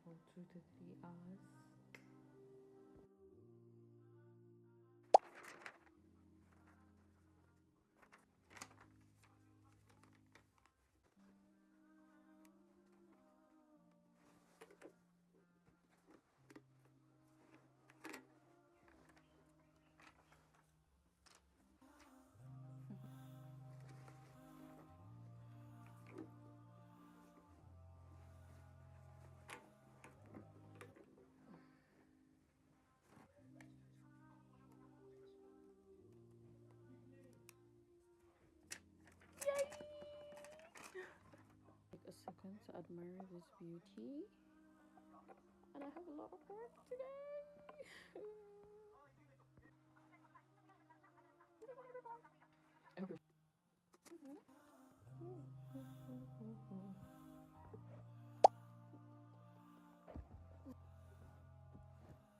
for 2 to 3 hours. Take a second to admire this beauty, and I have a lot of work today.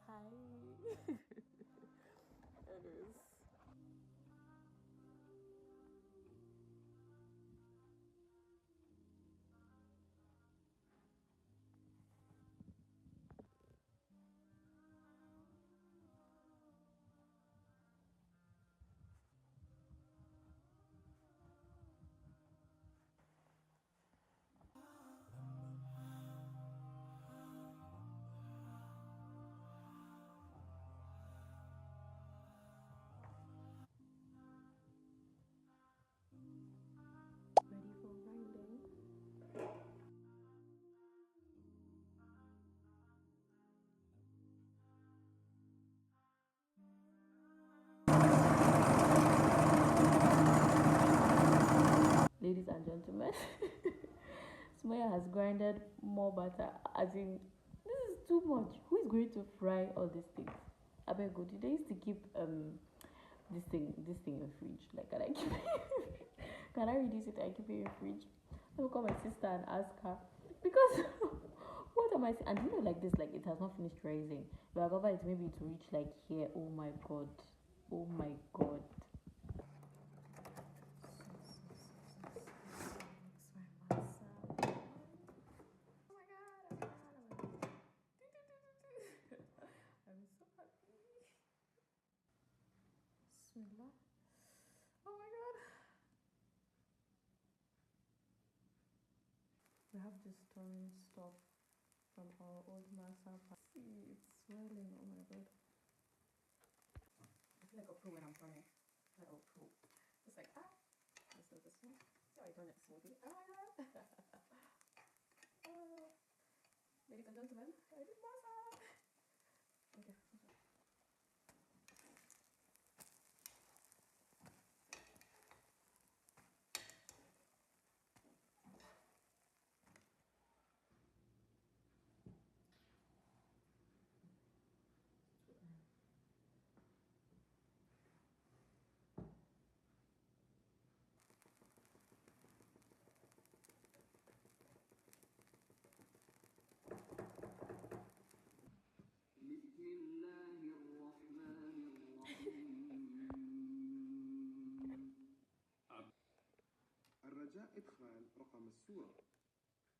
Hi. It is. Ready for grinding? Ladies and gentlemen, Sumaya has grinded more butter. As in, this is too much. Who is going to fry all these things? I beg God, they used to keep this thing in fridge. Like, can I keep it? Can I reduce it? I keep it in fridge. I will call my sister and ask her because what am I saying? And you know, like this, like it has not finished rising. If I cover it, maybe to reach like here. Oh my God. Oh my God. I'm so happy. Bismillah. Oh my God. We have this storing stuff from our old master. See, it's swelling. Oh my God. I feel like a pro when I'm frying. Like a pro. It's like, this is this one. See how I done it smoothly. Oh my God. Ladies and gentlemen, I did masa. Okay. الرجاء إدخال رقم السورة.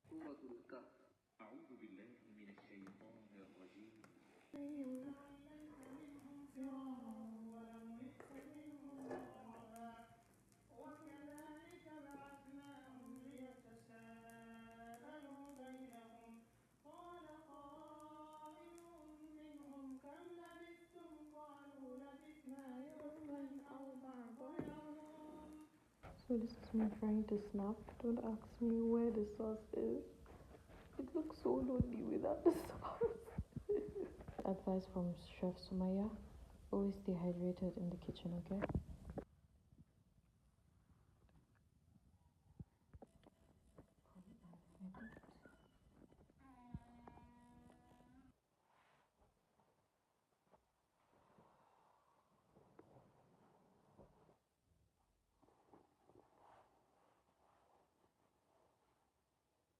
سورة الكهف. أعوذ بالله من الشيطان الرجيم. وكذلك بعثناهم ليتساءلوا بينهم قال قائل منهم كم لبثتم قالوا لبثنا يوما أو بعض يوم. So this is me trying to snap. Don't ask me where the sauce is. It looks so lonely without the sauce. Advice from Chef Sumaya: always stay hydrated in the kitchen, okay?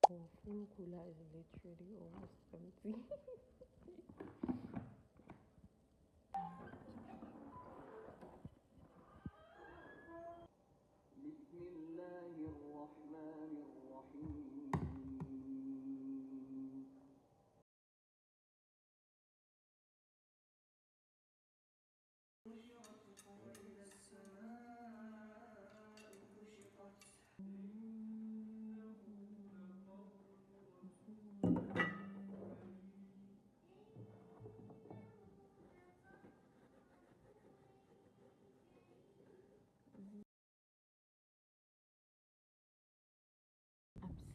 Oh, full cooler is literally almost empty. بسم الله الرحمن الرحيم. I'm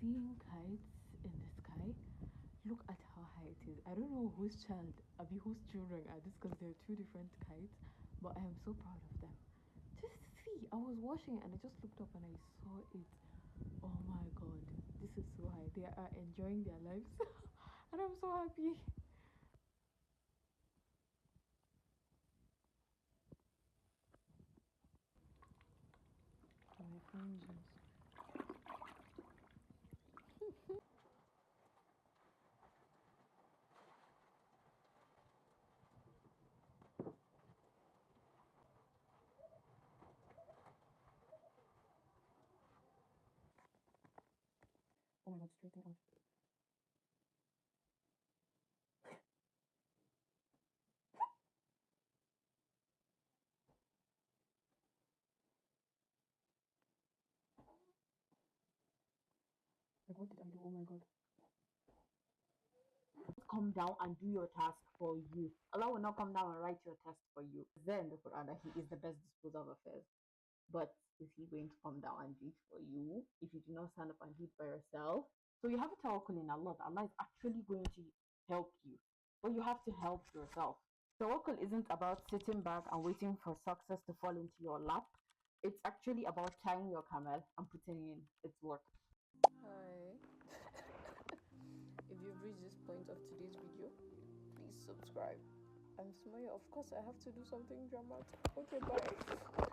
seeing kites in the sky. Look at how high it is. I don't know whose child, whose children are this because they're two different kites, but I am so proud of them. Just see, I was watching and I just looked up and I saw it. Oh my god, this is so high. They are enjoying their lives, and I'm so happy. My friends. Oh my god, straighten out. Like, what did I do? Oh my god. Come down and do your task for you. Allah will not come down and write your test for you. Then the Quran that He is the best disposer of affairs. But is He going to come down and do it for you if you do not stand up and do it by yourself? So you have to tawakkul in Allah. Allah is actually going to help you, but you have to help yourself. Tawakkul isn't about sitting back and waiting for success to fall into your lap. It's actually about tying your camel and putting in its work. Hi. If you've reached this point of today's video, please subscribe. I'm Sumaya. Of course, I have to do something dramatic. Okay, bye.